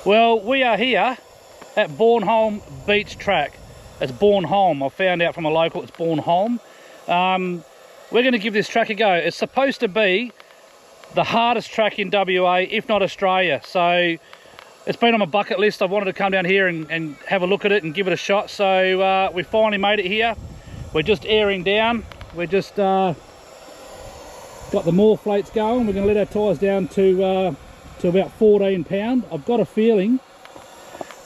Well, we are here at Bornholm Beach track. It's Bornholm. I found out from a local it's Bornholm. We're going to give this track a go. It's supposed to be the hardest track in WA, if not Australia. So it's been on my bucket list. I wanted to come down here and have a look at it and give it a shot. So we finally made it here. We're just airing down. We're just got the moor floats going. We're going to let our tyres down to about 14 pound. I've got a feeling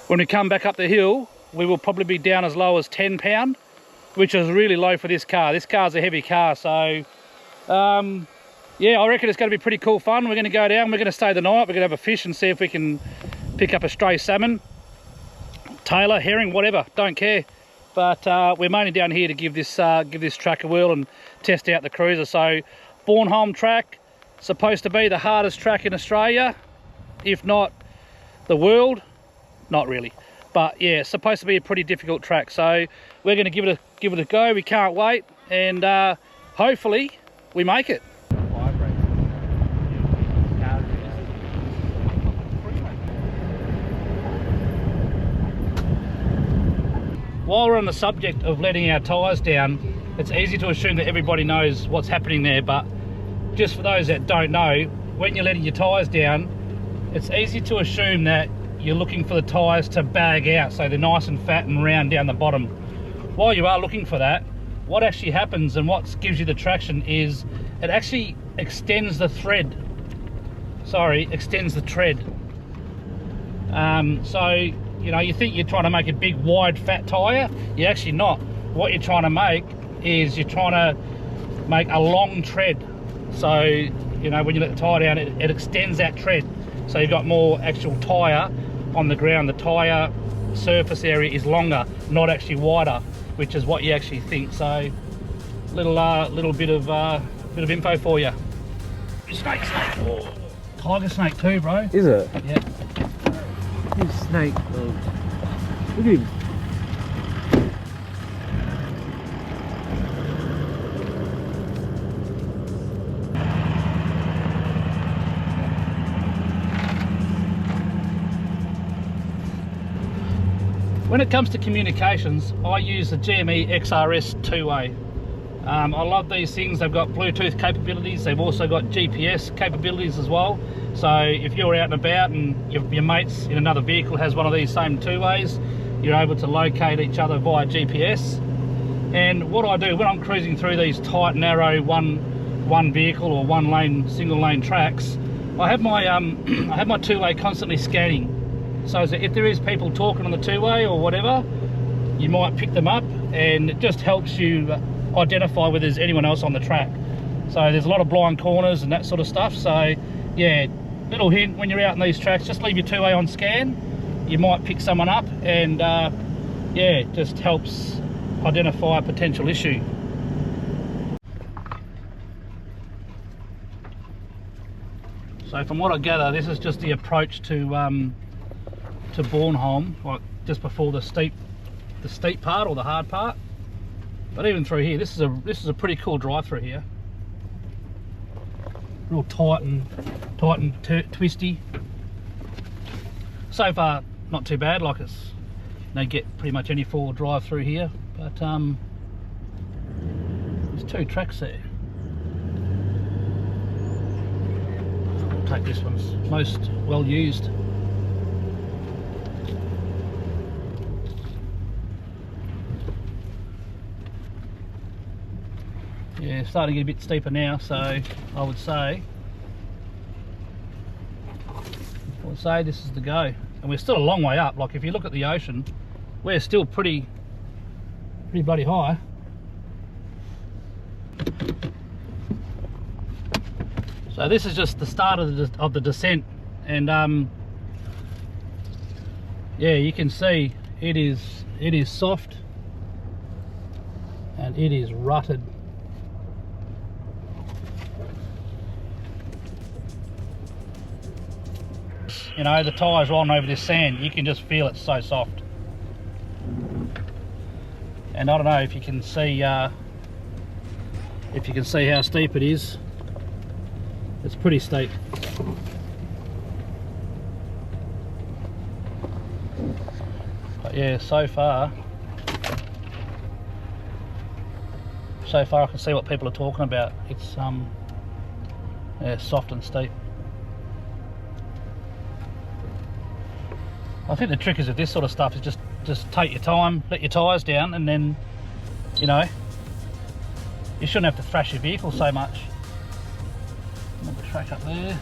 when we come back up the hill, we will probably be down as low as 10 pound, which is really low for this car. This car's a heavy car, so yeah, I reckon it's going to be pretty cool fun. We're going to go down, we're going to stay the night, we're going to have a fish and see if we can pick up a stray salmon, tailor, herring, whatever, don't care. But we're mainly down here to give this track a whirl and test out the cruiser. So Bornholm track, supposed to be the hardest track in Australia, if not the world. Not really, but yeah, it's supposed to be a pretty difficult track. So we're going to give it a go. We can't wait, and hopefully we make it. While we're on the subject of letting our tyres down, it's easy to assume that everybody knows what's happening there, but just for those that don't know, when you're letting your tyres down, it's easy to assume that you're looking for the tyres to bag out, so they're nice and fat and round down the bottom. While you are looking for that, what actually happens and what gives you the traction is it actually extends the thread. Extends the tread. So, you know, you think you're trying to make a big, wide, fat tyre. You're actually not. What you're trying to make is you're trying to make a long tread. So, you know, when you let the tyre down, it extends that tread. So you've got more actual tyre on the ground. The tyre surface area is longer, not actually wider, which is what you actually think. So, little bit of info for you. Snake. Oh, tiger snake too, bro. Is it? Yeah. Big snake. Oh. Look at him. When it comes to communications, I use the GME XRS 2-way. I love these things. They've got Bluetooth capabilities. They've also got GPS capabilities as well. So if you're out and about and your mates in another vehicle has one of these same 2-ways, you're able to locate each other via GPS. And what I do when I'm cruising through these tight, narrow one vehicle or one lane, single lane tracks, I have my I have my 2-way constantly scanning. So if there is people talking on the 2-way or whatever, you might pick them up, and it just helps you identify whether there's anyone else on the track. So there's a lot of blind corners and that sort of stuff. So yeah, little hint, when you're out in these tracks, just leave your 2-way on scan. You might pick someone up, and yeah, it just helps identify a potential issue. So from what I gather, this is just the approach to Bornholm, like just before the steep part or the hard part. But even through here, this is a pretty cool drive through here. Real tight and twisty. So far, not too bad. Like it's, you know, get pretty much any 4-wheel drive through here. But there's 2 tracks there. I'll take this one's most well used. Yeah, starting to get a bit steeper now, so I would say this is the go. And we're still a long way up. Like if you look at the ocean, we're still pretty bloody high. So this is just the start of the descent, and yeah, you can see it is soft and it is rutted. You know, the tyres rolling over this sand, you can just feel it's so soft. And I don't know if you can see how steep it is. It's pretty steep. But yeah, so far I can see what people are talking about. It's yeah, soft and steep. I think the trick is with this sort of stuff is just take your time, let your tyres down, and then, you know, you shouldn't have to thrash your vehicle so much. Another track up there.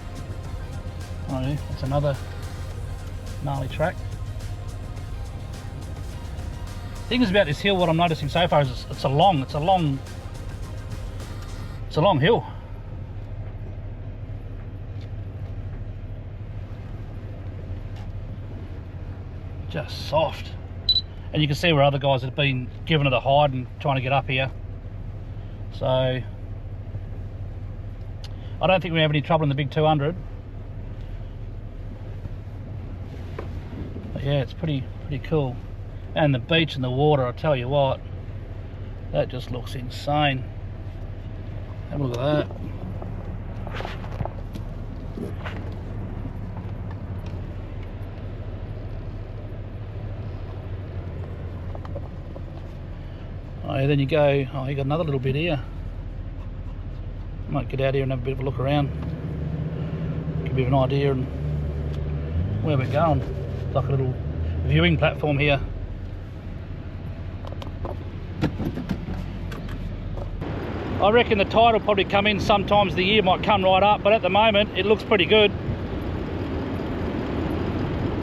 Oh yeah, that's another gnarly track. Thing is about this hill, what I'm noticing so far is it's a long hill. Just soft. And you can see where other guys have been giving it a hide and trying to get up here. So I don't think we have any trouble in the big 200. But yeah, it's pretty cool. And the beach and the water, I tell you what, that just looks insane. Have a look at that. Oh, then you go, oh, you got another little bit here. Might get out here and have a bit of a look around. Give you an idea on where we're going. Like a little viewing platform here. I reckon the tide will probably come in sometimes the year, might come right up, but at the moment it looks pretty good.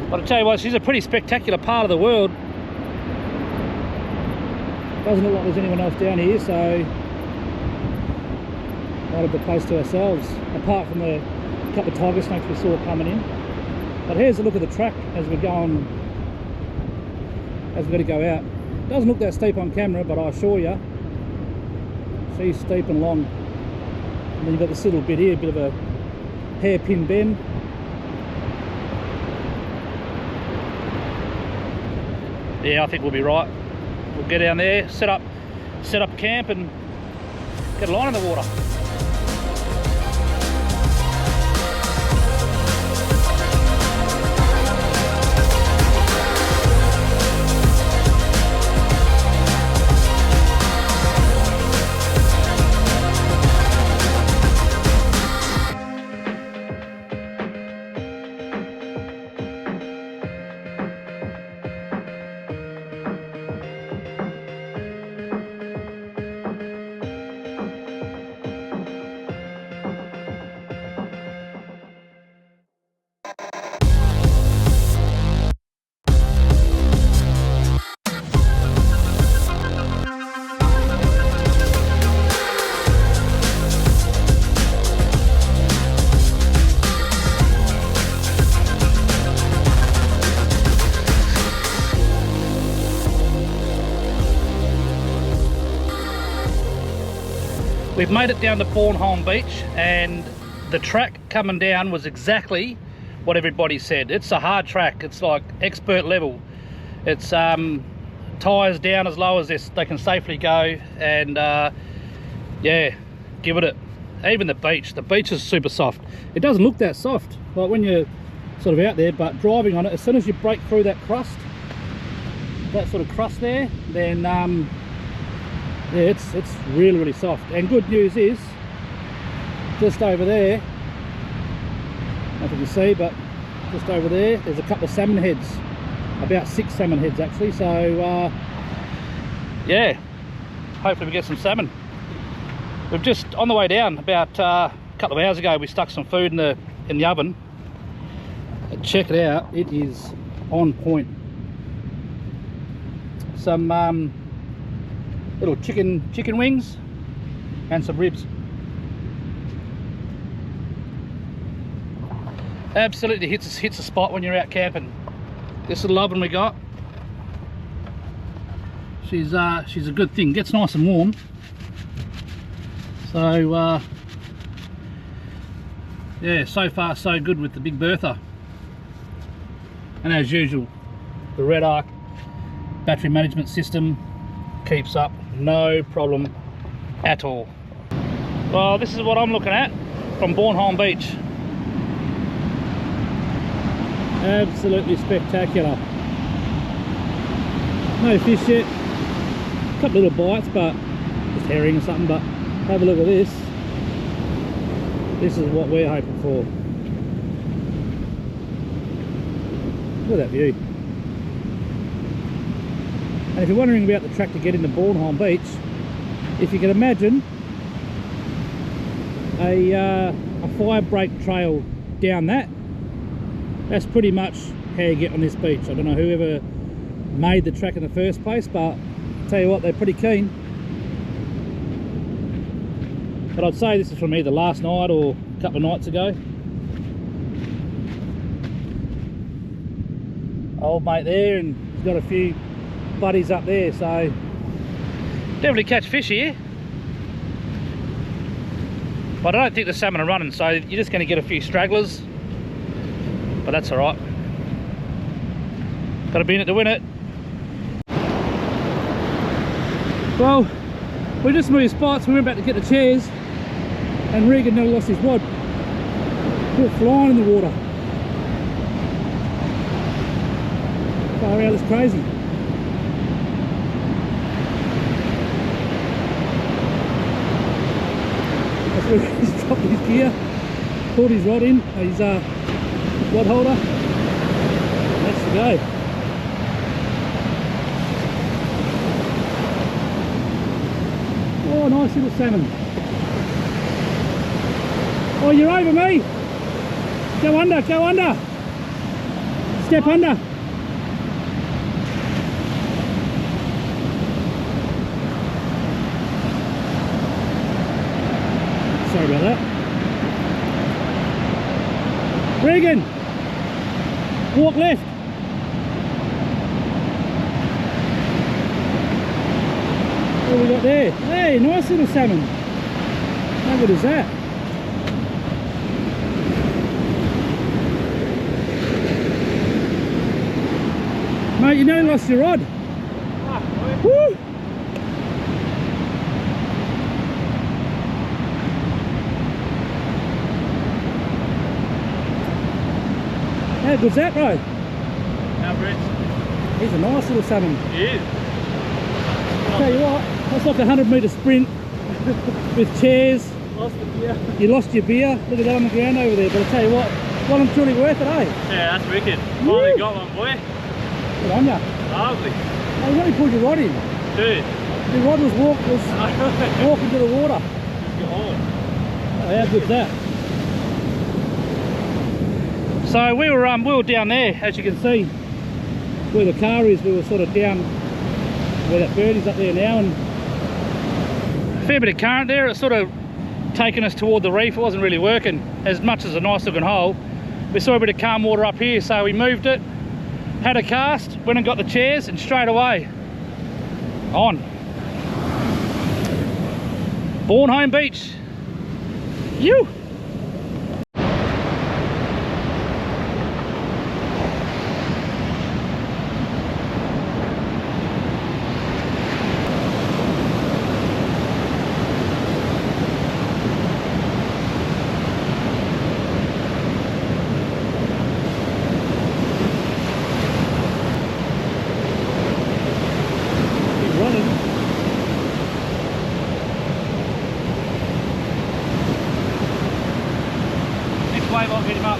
But I tell you what, this is a pretty spectacular part of the world. Doesn't look like there's anyone else down here, so might have the place to ourselves, apart from the couple of tiger snakes we saw coming in. But here's a look at the track as we're going, as we're going to go out. Doesn't look that steep on camera, but I assure you, she's steep and long. And then you've got this little bit here, a bit of a hairpin bend. Yeah, I think we'll be right. We'll get down there, set up camp and get a line in the water. We've made it down to Bornholm Beach, and the track coming down was exactly what everybody said. It's a hard track. It's like expert level. It's tyres down as low as they can safely go, and yeah, give it. Even the beach is super soft. It doesn't look that soft like when you're sort of out there, but driving on it, as soon as you break through that crust, that sort of crust there, then yeah, it's really soft. And good news is, just over there, I don't know if you can see, but just over there, there's a couple of salmon heads, about 6 salmon heads actually. So yeah, hopefully we get some salmon. We've just, on the way down, about a couple of hours ago, we stuck some food in the oven. And check it out, it is on point. Some little chicken wings and some ribs. Absolutely hits a spot when you're out camping. This little oven we got, she's a good thing. Gets nice and warm. So yeah, so far so good with the Big Bertha. And as usual, the Red Arc battery management system keeps up, no problem at all. Well, this is what I'm looking at from Bornholm Beach. Absolutely spectacular. No fish yet. A couple little bites, but just herring or something. But have a look at this. This is what we're hoping for. Look at that view. And if you're wondering about the track to get into Bornholm Beach, if you can imagine a fire break trail down that, that's pretty much how you get on this beach. I don't know whoever made the track in the first place, but I'll tell you what, they're pretty keen. But I'd say this is from either last night or a couple of nights ago. Old mate there, and he's got a few buddies up there, so definitely catch fish here. But I don't think the salmon are running, so you're just going to get a few stragglers. But that's all right. Got to be in it to win it. Well, we just moved spots. We were about to get the chairs, and Regan nearly lost his rod. We were flying in the water. Far out, it's crazy. That's where he's dropped his gear, pulled his rod in, his rod holder. That's the go. Oh, nice little salmon. Oh, you're over me. Go under, go under. Step under. Sorry about that. Regan, walk left. What have we got there? Hey, nice little salmon. How good is that? Mate, you nearly lost your rod. Woo! How good's that, bro? Average. He's a nice little salmon. He is. I'll tell you what, that's like a 100-metre sprint with chairs. Lost the beer. You lost your beer. Look at that on the ground over there. But I'll tell you what, well and truly worth it, eh? Yeah, that's wicked. Finally got one, boy. Good on ya. Lovely. Oh, you only pulled your rod in. Dude. Your rod was walking to the water. Get on. Oh, how good's that? So we were down there, as you can see, where the car is. We were sort of down where that bird is up there now, and a fair bit of current there. It's sort of taken us toward the reef. It wasn't really working as much as a nice looking hole. We saw a bit of calm water up here, so we moved it, had a cast, went and got the chairs, and straight away on Bornholm Beach. You. Wave, I'll get him up.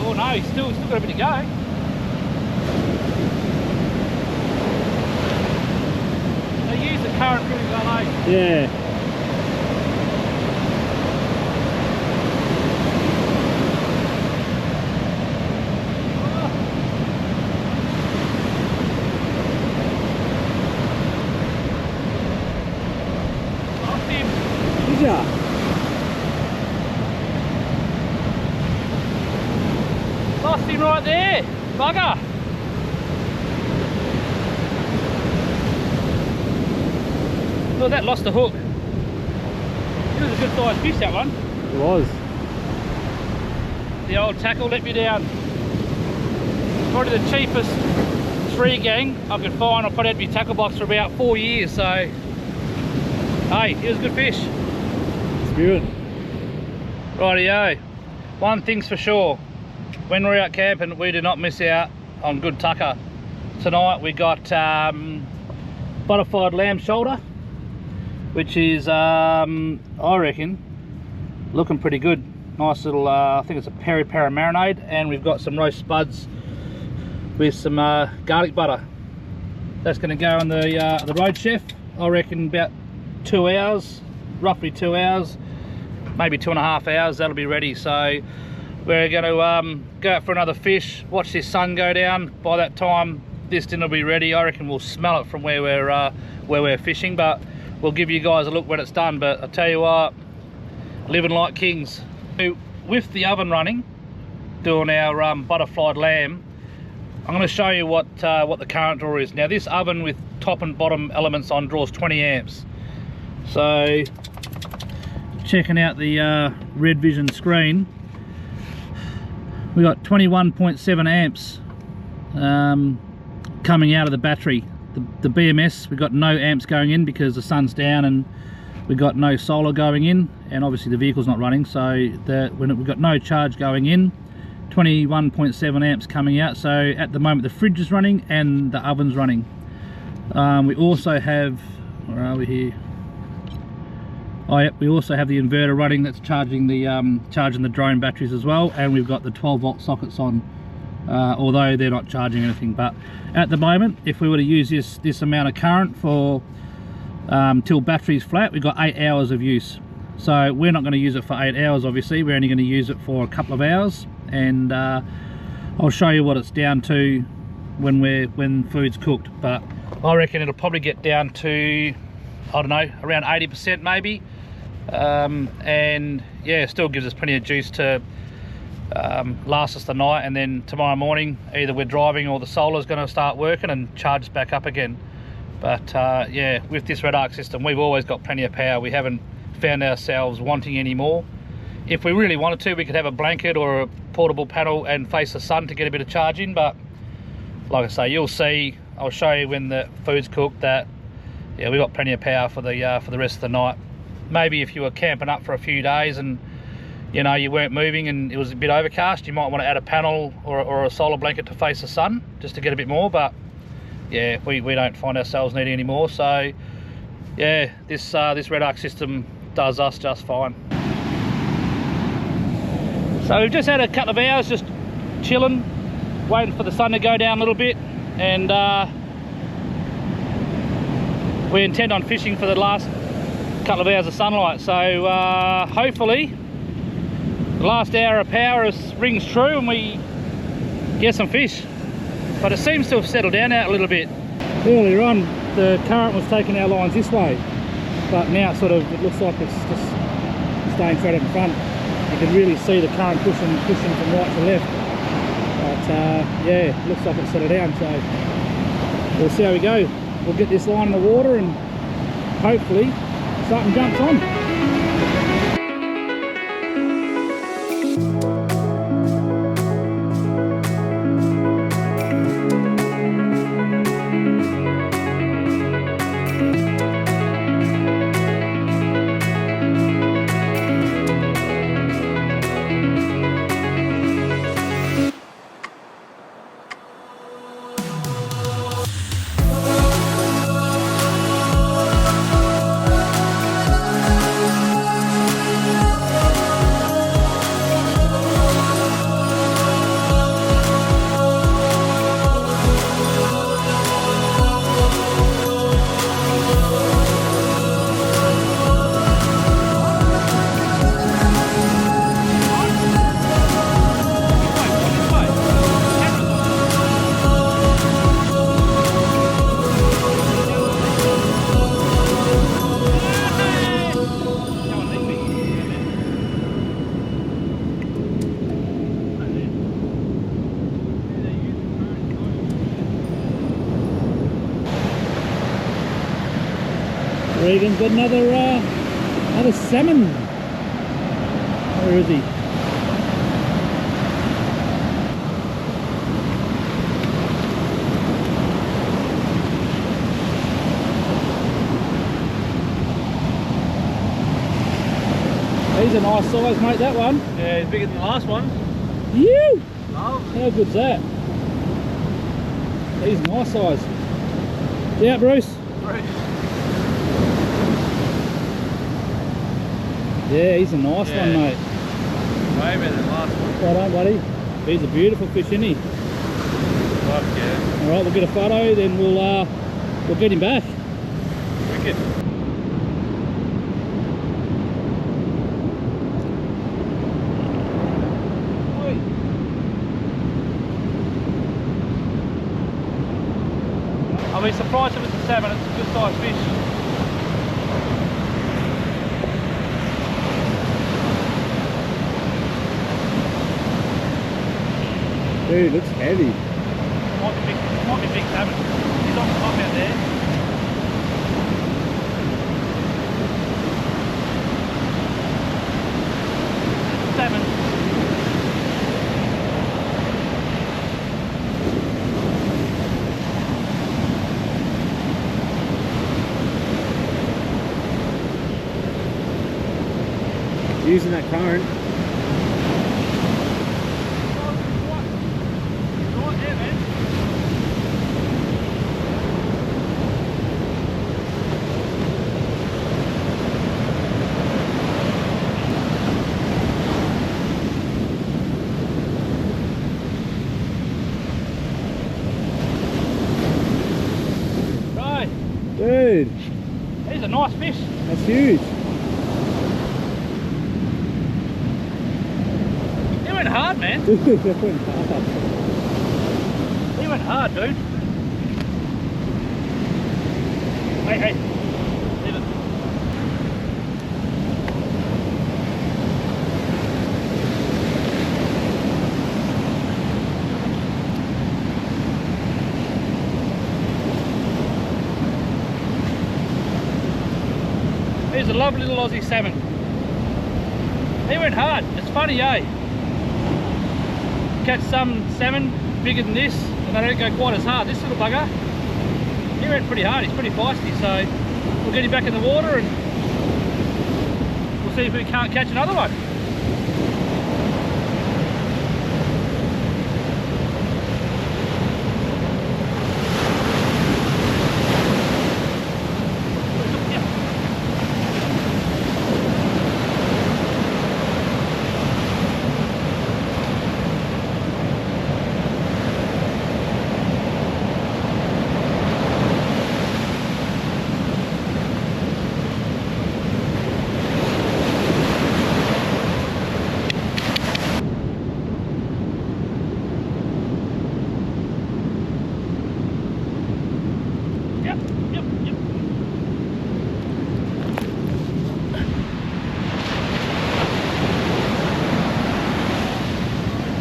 Oh no, he's still got a bit to go. They use the current really well, eh? Yeah. Lost him right there, bugger. Look, that lost the hook. It was a good sized fish, that one. It was. The old tackle let me down. Probably the cheapest tree gang I could find. I probably had my tackle box for about 4 years, so hey, it was a good fish. Spirit. Rightio. One thing's for sure, when we're out camping, we do not miss out on good tucker. Tonight we got butterflied lamb shoulder, which is I reckon looking pretty good. Nice little I think it's a peri marinade, and we've got some roast spuds with some garlic butter. That's going to go on the road chef. I reckon about 2 hours, roughly 2 hours, maybe 2.5 hours. That'll be ready. So we're going to go out for another fish, watch this sun go down. By that time this dinner will be ready. I reckon we'll smell it from where we're fishing, but we'll give you guys a look when it's done. But I tell you what, living like kings. With the oven running, doing our butterflied lamb, I'm going to show you what the current draw is. Now this oven with top and bottom elements on draws 20 amps. So checking out the Red Vision screen, we got 21.7 amps coming out of the battery. The BMS, we've got no amps going in because the sun's down, and we've got no solar going in, and obviously the vehicle's not running, so we've got no charge going in. 21.7 amps coming out. So at the moment the fridge is running and the oven's running. We also have, where are we here? Oh yep, we also have the inverter running that's charging the drone batteries as well, and we've got the 12-volt sockets on, although they're not charging anything. But at the moment, if we were to use this amount of current for till battery's flat, we've got 8 hours of use. So we're not going to use it for 8 hours, obviously. We're only going to use it for a couple of hours, and I'll show you what it's down to when food's cooked. But I reckon it'll probably get down to, I don't know, around 80% maybe, and yeah, it still gives us plenty of juice to last us the night, and then tomorrow morning either we're driving or the solar's going to start working and charge us back up again. But yeah, with this red arc system, we've always got plenty of power. We haven't found ourselves wanting any more. If we really wanted to, we could have a blanket or a portable panel and face the sun to get a bit of charge in, but like I say, you'll see, I'll show you when the food's cooked that yeah, we've got plenty of power for the rest of the night. Maybe if you were camping up for a few days and you know you weren't moving and it was a bit overcast, you might want to add a panel or a solar blanket to face the sun just to get a bit more. But yeah, we don't find ourselves needing any more. So yeah, this red arc system does us just fine. So we've just had a couple of hours just chilling, waiting for the sun to go down a little bit, and we intend on fishing for the last couple of hours of sunlight. So hopefully the last hour of power rings true and we get some fish. But it seems to have settled down out a little bit. Earlier on the current was taking our lines this way, but now it looks like it's just staying straight up in front. You can really see the current pushing from right to left. But yeah, looks like it's settled down, so we'll see how we go. We'll get this line in the water and hopefully something jumps on. Regan's got another salmon. Where is he? He's a nice size, mate, that one. Yeah, he's bigger than the last one. You! Lovely. How good's that? He's nice size. Yeah, Bruce? Yeah, he's a nice one, mate. Way better than last one. Right on, buddy. He's a beautiful fish, isn't he? Fuck yeah. All right, we'll get a photo, then we'll get him back. Wicked. I'll be surprised if it's a salmon. It's a good sized fish. Dude, looks heavy. Might be big salmon. He's on the top out there. Salmon. Using that current. Dude, He's a nice fish. that's huge. He went hard, man. Dude, that went hard. He went hard, dude. Hey. Leave it. Here's a lovely little Aussie salmon. He went hard. It's funny, eh? Catch some salmon bigger than this and they don't go quite as hard. This little bugger, he went pretty hard. He's pretty feisty, so we'll get him back in the water and we'll see if we can't catch another one.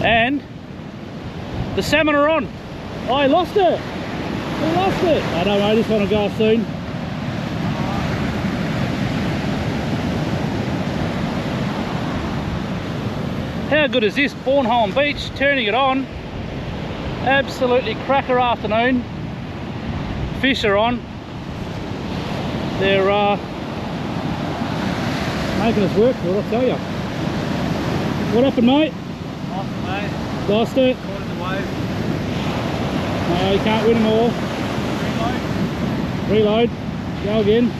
And the salmon are on. Oh, he lost it. He lost it. I don't know, this one will go off soon. How good is this? Bornholm Beach, turning it on. Absolutely cracker afternoon. Fish are on. They're making us work for it, I'll tell you. What happened, mate? Lost it. Caught in the wave. No, you can't win them all. Reload. Go again.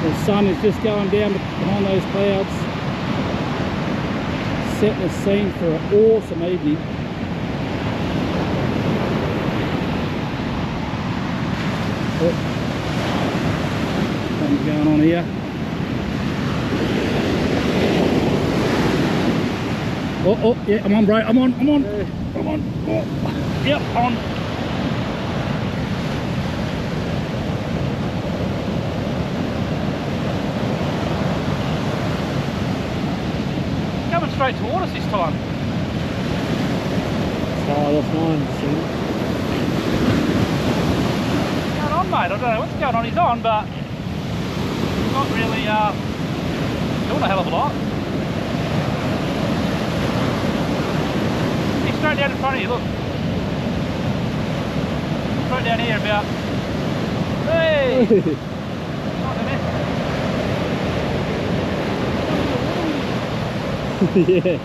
The sun is just going down behind those clouds. Setting the scene for an awesome evening. Oh. Something's going on here. Oh, yeah, I'm on, bro. I'm on. Oh, yep, on. Coming straight toward us this time. Oh, that's mine. See? What's going on, mate? I don't know what's going on. He's on, but he's not really doing a hell of a lot. Straight down in front of you, look. Straight down here about. Hey! Yeah.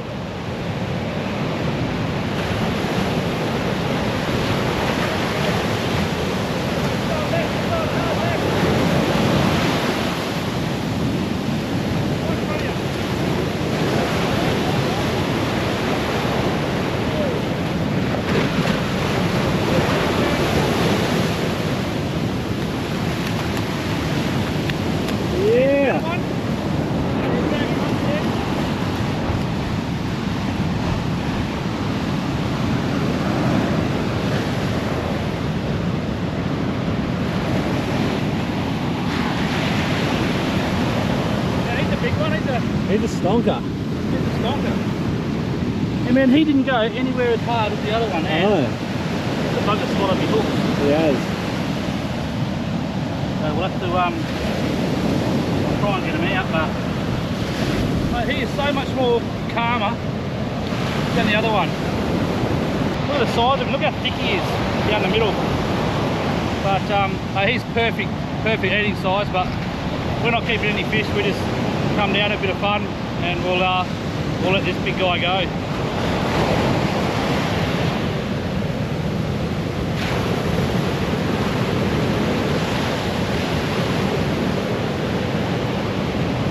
stonker. He's a stonker. I mean, he didn't go anywhere as hard as the other one has. Oh, The bugger swallowed me hook. he has. So we'll have to try and get him out, but he is so much more calmer than the other one. Look at the size of him, look how thick he is down the middle. But he's perfect eating size, but we're not keeping any fish, we just come down, a bit of fun, and we'll let this big guy go.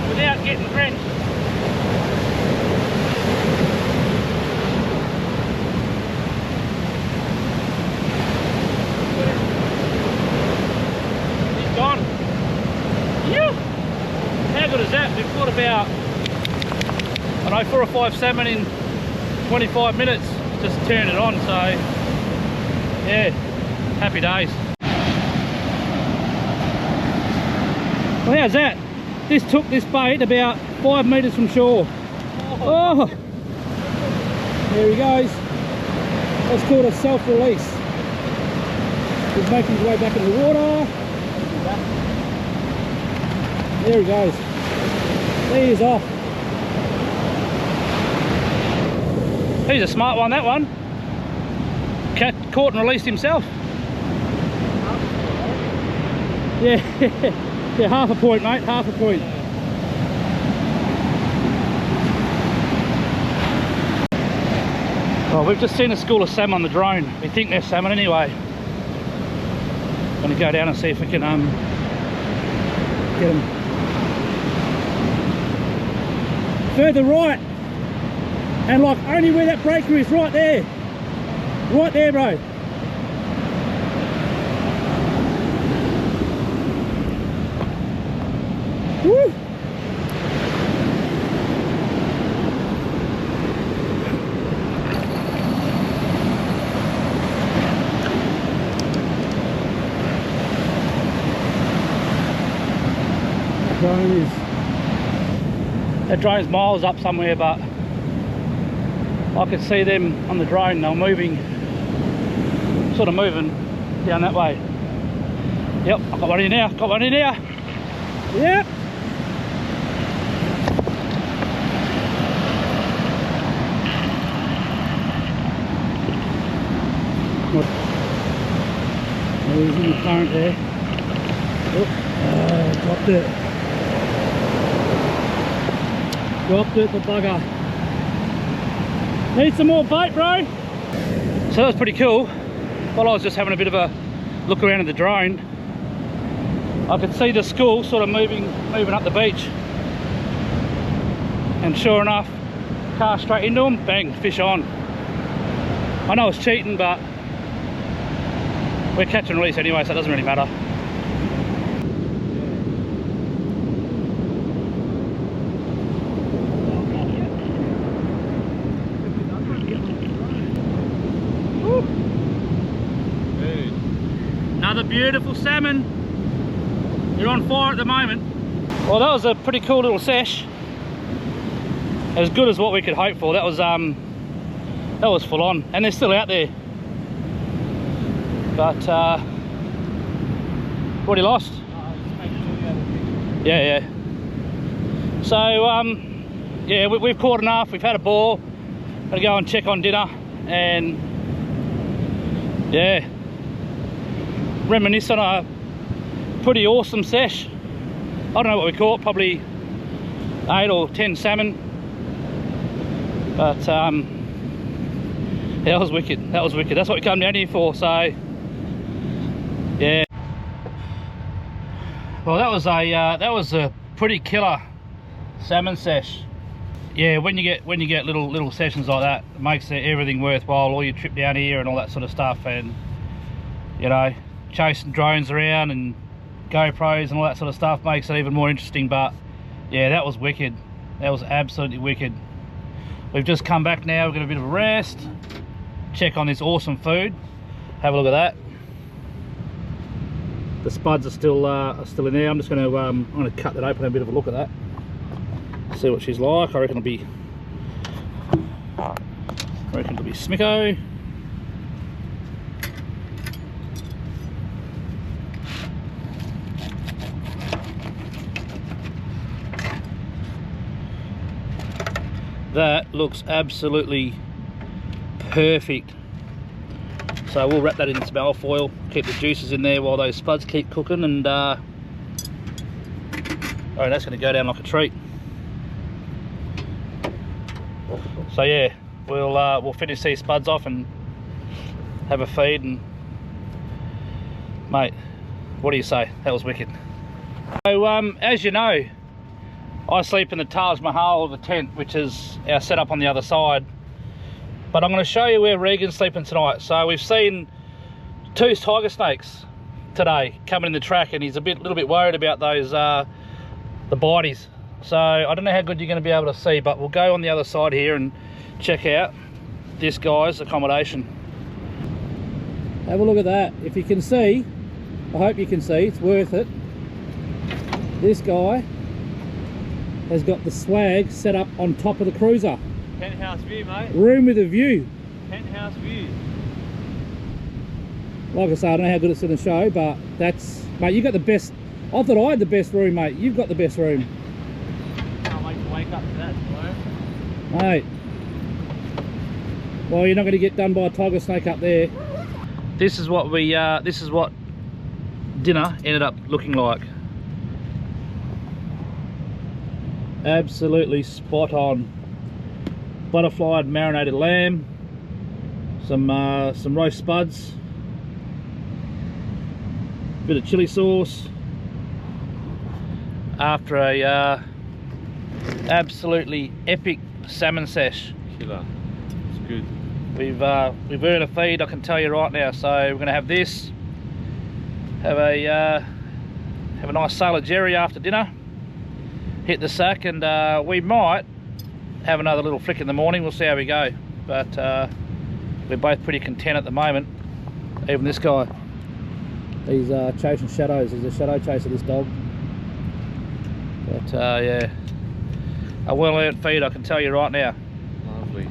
Without getting drenched. He's gone. Yeah. How good is that? We've caught about, I don't know, 4 or 5 salmon in 25 minutes. Just turned it on, so yeah, happy days. Well, how's that? This took this bait about 5 metres from shore. Oh! There he goes. That's called a self-release. He's making his way back into the water. There he goes. There he is off. He's a smart one, that one. Caught and released himself. Yeah. Yeah, half a point, mate, half a point. Well, we've just seen a school of salmon on the drone. We think they're salmon anyway. Gonna go down and see if we can get them. Further right, and like only where that breaker is, right there, bro. Woo! That drone's miles up somewhere, but I could see them on the drone. They were moving, sort of moving down that way. Yep, I've got one in now, Yep. Oh, he's in the current there. Oh, dropped it. Dropped it, the bugger. Need some more bait, bro. So that was pretty cool. While I was just having a bit of a look around at the drone, I could see the school sort of moving up the beach. And sure enough, cast straight into them, bang, fish on. I know it's cheating, but we're catch and release anyway, so it doesn't really matter. Another beautiful salmon. You're on fire at the moment. Well, that was a pretty cool little sesh. As good as what we could hope for. That was full on, and they're still out there. But what he lost? Yeah. So yeah, we've caught enough. We've had a ball. Gonna go and check on dinner, and yeah, reminisce on a pretty awesome sesh. I don't know what we caught, probably 8 or 10 salmon, but yeah, that was wicked. That's what we come down here for. So yeah, well, that was a pretty killer salmon sesh. Yeah, when you get little sessions like that, it makes everything worthwhile. All your trip down here and all that sort of stuff, and you know, chasing drones around and GoPros and all that sort of stuff makes it even more interesting. But yeah, that was wicked. That was absolutely wicked. We've just come back now. We've got a bit of a rest, check on this awesome food, have a look at that. The spuds are still in there. I'm just going to cut that open and have a bit of a look at that. See what she's like. I reckon it'll be smicko. That looks absolutely perfect. So we'll wrap that in some alfoil, keep the juices in there while those spuds keep cooking, and oh, that's going to go down like a treat. So yeah, we'll finish these spuds off and have a feed, and mate, what do you say? That was wicked. So as you know, I sleep in the Taj Mahal of the tent, which is our setup on the other side. But I'm going to show you where Regan's sleeping tonight. So we've seen 2 tiger snakes today coming in the track, and he's a little bit worried about those the bites. So I don't know how good you're going to be able to see, but we'll go on the other side here and check out this guy's accommodation. Have a look at that. If you can see, I hope you can see, it's worth it. This guy has got the swag set up on top of the cruiser. Penthouse view, mate. Room with a view. Penthouse view. Like I say, I don't know how good it's going to show, but that's... Mate, you got the best... I thought I had the best room, mate. You've got the best room. Can't wait to wake up to that tomorrow. Mate. Well, you're not going to get done by a tiger snake up there. This is what we... this is what dinner ended up looking like. Absolutely spot on. Butterfly marinated lamb, some roast spuds, bit of chili sauce, after a absolutely epic salmon sesh. Killer. It's good. We've earned a feed, I can tell you right now. So we're going to have this, have a nice sailor jerry after dinner, hit the sack, and we might have another little flick in the morning. We'll see how we go, but we're both pretty content at the moment. Even this guy, he's chasing shadows. He's a shadow chaser, this dog. But yeah, a well-earned feed, I can tell you right now. Lovely.